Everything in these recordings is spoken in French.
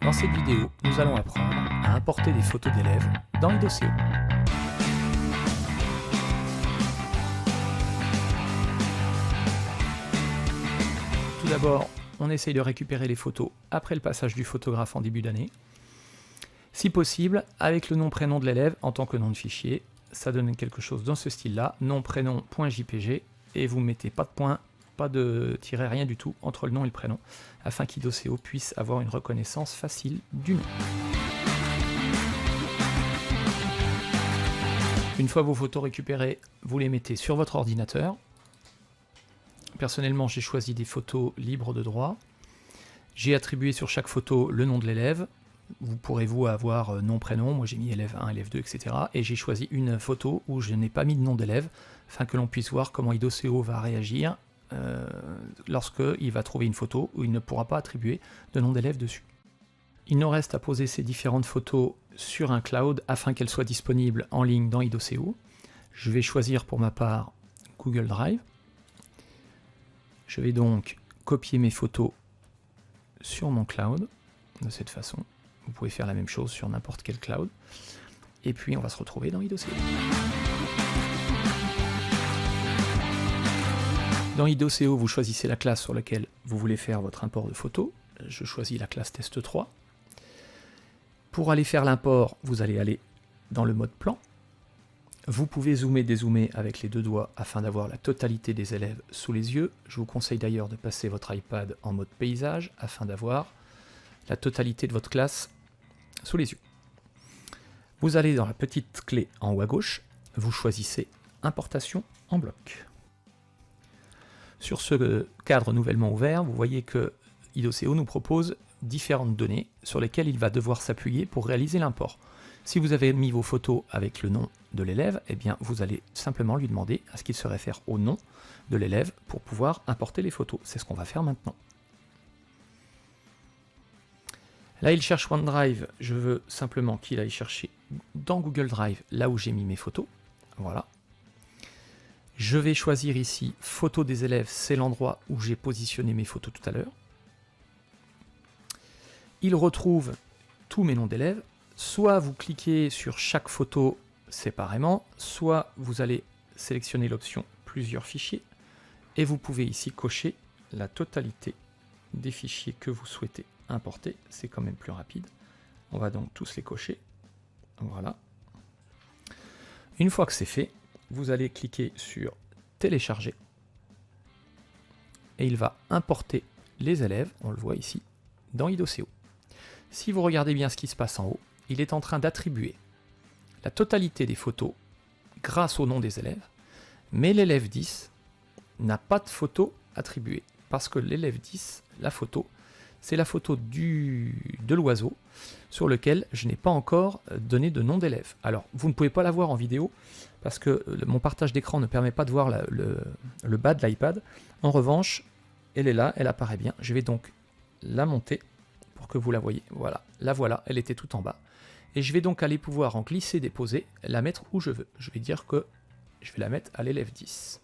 Dans cette vidéo, nous allons apprendre à importer des photos d'élèves dans Idoceo. Tout d'abord, on essaye de récupérer les photos après le passage du photographe en début d'année. Si possible, avec le nom-prénom de l'élève en tant que nom de fichier, ça donne quelque chose dans ce style-là, nom-prénom.jpg, et vous ne mettez pas de point, pas de tiret, rien du tout entre le nom et le prénom, afin qu'Idoceo puisse avoir une reconnaissance facile du nom. Une fois vos photos récupérées, vous les mettez sur votre ordinateur. Personnellement, j'ai choisi des photos libres de droit. J'ai attribué sur chaque photo le nom de l'élève. Vous pourrez vous avoir nom, prénom, moi j'ai mis élève 1, élève 2, etc. Et j'ai choisi une photo où je n'ai pas mis de nom d'élève, afin que l'on puisse voir comment Idoceo va réagir lorsqu'il va trouver une photo où il ne pourra pas attribuer de nom d'élève dessus. Il nous reste à poser ces différentes photos sur un cloud afin qu'elles soient disponibles en ligne dans Idoceo. Je vais choisir pour ma part Google Drive. Je vais donc copier mes photos sur mon cloud de cette façon. Vous pouvez faire la même chose sur n'importe quel cloud. Et puis on va se retrouver dans Idoceo. Dans Idoceo, vous choisissez la classe sur laquelle vous voulez faire votre import de photos. Je choisis la classe test 3. Pour aller faire l'import, vous allez aller dans le mode plan. Vous pouvez zoomer, dézoomer avec les deux doigts afin d'avoir la totalité des élèves sous les yeux. Je vous conseille d'ailleurs de passer votre iPad en mode paysage afin d'avoir la totalité de votre classe sous les yeux. Vous allez dans la petite clé en haut à gauche, vous choisissez Importation en bloc. Sur ce cadre nouvellement ouvert, vous voyez que Idoceo nous propose différentes données sur lesquelles il va devoir s'appuyer pour réaliser l'import. Si vous avez mis vos photos avec le nom de l'élève, eh bien vous allez simplement lui demander à ce qu'il se réfère au nom de l'élève pour pouvoir importer les photos. C'est ce qu'on va faire maintenant. Là, il cherche OneDrive. Je veux simplement qu'il aille chercher dans Google Drive là où j'ai mis mes photos. Voilà. Je vais choisir ici photos des élèves, c'est l'endroit où j'ai positionné mes photos tout à l'heure. Il retrouve tous mes noms d'élèves. Soit vous cliquez sur chaque photo séparément, soit vous allez sélectionner l'option plusieurs fichiers et vous pouvez ici cocher la totalité des fichiers que vous souhaitez importer. C'est quand même plus rapide. On va donc tous les cocher. Voilà. Une fois que c'est fait, vous allez cliquer sur télécharger et il va importer les élèves, on le voit ici, dans Idoceo. Si vous regardez bien ce qui se passe en haut, il est en train d'attribuer la totalité des photos grâce au nom des élèves, mais l'élève 10 n'a pas de photo attribuée, parce que l'élève 10, la photo, c'est la photo de l'oiseau sur lequel je n'ai pas encore donné de nom d'élève. Alors, vous ne pouvez pas la voir en vidéo, parce que mon partage d'écran ne permet pas de voir le bas de l'iPad. En revanche, elle est là, elle apparaît bien. Je vais donc la monter pour que vous la voyez. Voilà, la voilà, elle était tout en bas. Et je vais donc aller pouvoir en glisser, déposer, la mettre où je veux. Je vais dire que je vais la mettre à l'élève 10.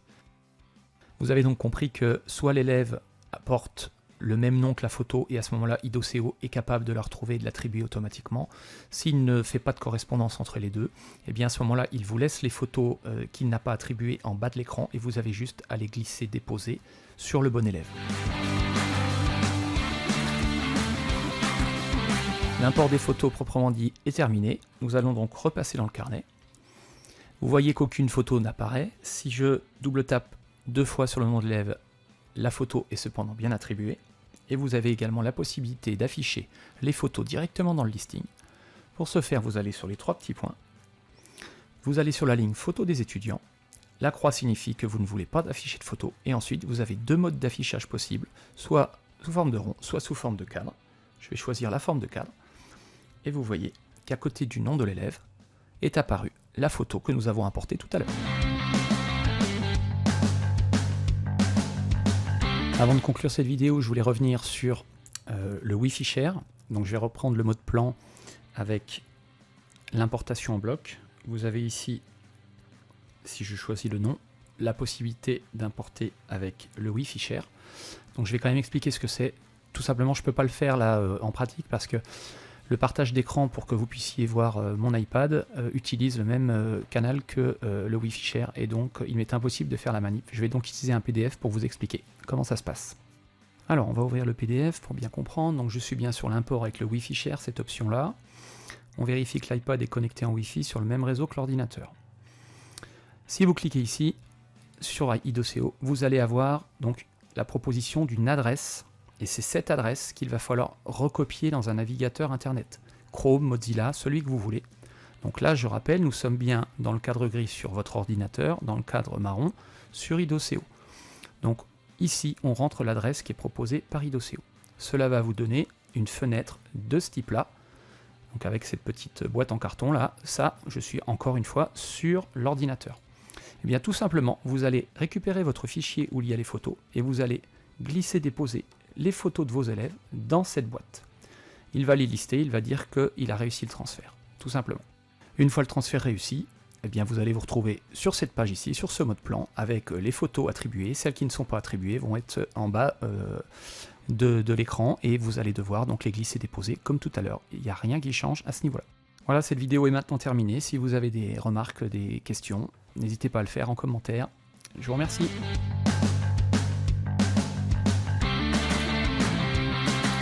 Vous avez donc compris que soit l'élève apporte le même nom que la photo, et à ce moment-là, Idoceo est capable de la retrouver et de l'attribuer automatiquement. S'il ne fait pas de correspondance entre les deux, eh bien à ce moment-là, il vous laisse les photos qu'il n'a pas attribuées en bas de l'écran, et vous avez juste à les glisser, déposer sur le bon élève. L'import des photos proprement dit est terminé. Nous allons donc repasser dans le carnet. Vous voyez qu'aucune photo n'apparaît. Si je double-tape 2 fois sur le nom de l'élève, la photo est cependant bien attribuée. Et vous avez également la possibilité d'afficher les photos directement dans le listing. Pour ce faire, vous allez sur les 3 petits points. Vous allez sur la ligne photo des étudiants. La croix signifie que vous ne voulez pas d'afficher de photos. Et ensuite, vous avez 2 modes d'affichage possibles, soit sous forme de rond, soit sous forme de cadre. Je vais choisir la forme de cadre. Et vous voyez qu'à côté du nom de l'élève est apparue la photo que nous avons importée tout à l'heure. Avant de conclure cette vidéo, je voulais revenir sur le Wi-Fi Share. Donc je vais reprendre le mode plan avec l'importation en bloc. Vous avez ici, si je choisis le nom, la possibilité d'importer avec le Wi-Fi Share. Donc je vais quand même expliquer ce que c'est tout simplement je ne peux pas le faire là en pratique parce que le partage d'écran pour que vous puissiez voir mon iPad utilise le même canal que le Wi-Fi Share et donc il m'est impossible de faire la manip. Je vais donc utiliser un PDF pour vous expliquer comment ça se passe. Alors on va ouvrir le PDF pour bien comprendre. Donc je suis bien sur l'import avec le Wi-Fi Share, cette option là. On vérifie que l'iPad est connecté en Wi-Fi sur le même réseau que l'ordinateur. Si vous cliquez ici sur iDoCeo, vous allez avoir donc la proposition d'une adresse. Et c'est cette adresse qu'il va falloir recopier dans un navigateur internet. Chrome, Mozilla, celui que vous voulez. Donc là, je rappelle, nous sommes bien dans le cadre gris sur votre ordinateur, dans le cadre marron sur iDoCeo. Donc ici, on rentre l'adresse qui est proposée par iDoCeo. Cela va vous donner une fenêtre de ce type-là. Donc avec cette petite boîte en carton là, ça, je suis encore une fois sur l'ordinateur. Et bien tout simplement, vous allez récupérer votre fichier où il y a les photos et vous allez glisser, déposer les photos de vos élèves dans cette boîte. Il va les lister, il va dire qu'il a réussi le transfert, tout simplement. Une fois le transfert réussi, eh bien vous allez vous retrouver sur cette page ici, sur ce mode plan, avec les photos attribuées. Celles qui ne sont pas attribuées vont être en bas de l'écran et vous allez devoir donc les glisser, déposer comme tout à l'heure. Il n'y a rien qui change à ce niveau-là. Voilà, cette vidéo est maintenant terminée. Si vous avez des remarques, des questions, n'hésitez pas à le faire en commentaire. Je vous remercie.